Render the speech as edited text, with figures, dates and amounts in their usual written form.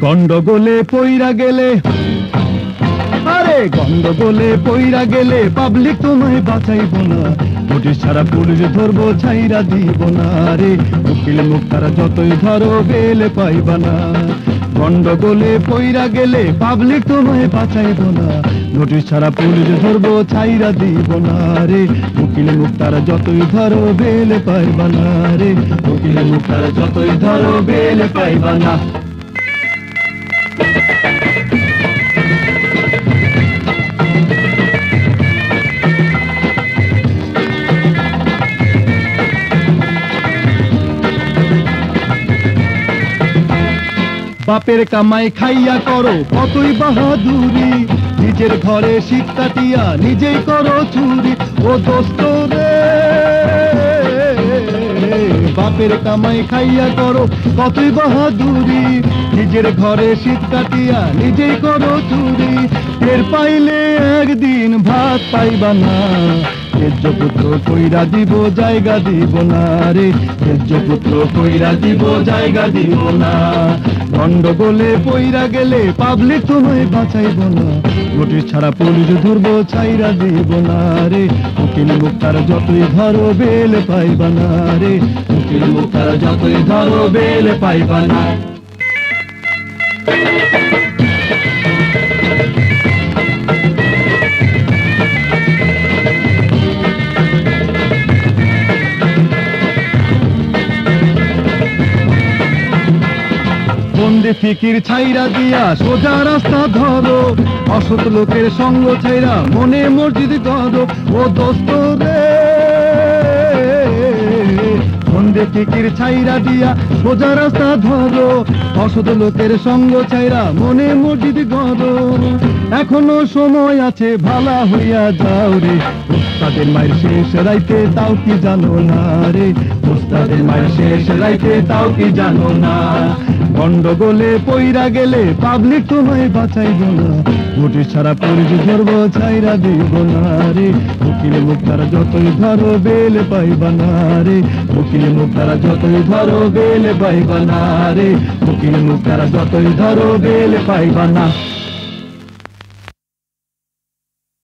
গন্ডগোলে পইরা গেলে, আরে গন্ডগোলে পইরা গেলে পাবলিক তোমায় বাঁচাইব না, নোটিশ ছাড়া পুলিশ ধরবো ছাইরা দিব না রে, উকিল মুক্তারা যতই ধরো বেল পাইবা না। গন্ডগোলে পইরা গেলে পাবলিক তোমায় বাঁচাইব না, নোটিশ ছাড়া পুলিশ ধরবো ছাইরা দিব না রে, উকিল মুক্তারা যতই ধরো বেল পাইবা না রে, উকিল মুক্তারা যতই ধরো বেল পাইবা না। বাপের কামাই খাইয়া করো কতই বাহাদুরি, নিজের ঘরে শীত কাটিয়া নিজেই করো চুরি, ও দোস্ত রে বাপের কামাই খাইয়া করো কতই বাহাদুরি, নিজের ঘরে শীত কাটিয়া নিজেই করো চুরি, টের পাইলে একদিন ভাত পাইবা না, তেজ্যপুত্র কইরা দিব জায়গা দিব না রে, তেজ্যপুত্র কইরা দিব জায়গা দিব না। গন্ডগোলে পইরা গেলে পাবলিক তোমায় বাঁচাইব না, নোটিশ ছাড়া পুলিশ ধরবো ছাইরা দিব না রে, উকিল মুক্তার যতই ধরো বেল পাইবা না রে, উকিল মুক্তার যতই ধরো বেল পাইবা না। বন্দি ফিকির ছাইরা দিয়া সোজা রাস্তা ধরো, অসৎ লোকের সঙ্গ ছাইরা মনে মসজিদ করো, ও দোস্ত রে বন্দি ফিকির ছাইরা দিয়া সোজা রাস্তা ধরো, অসৎ লোকের সঙ্গ ছাইরা মনে মসজিদ করো, এখনো সময় আছে ভালা হইয়া যাও রে, ওস্তাদের মায়ের শেষ রাইতে তাও কি জানো না রে, ওস্তাদের মায়ের শেষ রাইতে তাও কি জানো না। গন্ডগোলে পইরা গেলে পাবলিক তোমায় বাঁচাইব না, নোটিশ ছাড়া পুলিশ ধরবো ছাইরা দিব না রে, উকিল মুক্তারা যতই ধরো বেল পাইবা না রে, উকিল মুক্তারা যতই ধরো বেল পাইবা না রে, উকিল মুক্তারা যতই ধরো বেল পাইবা না।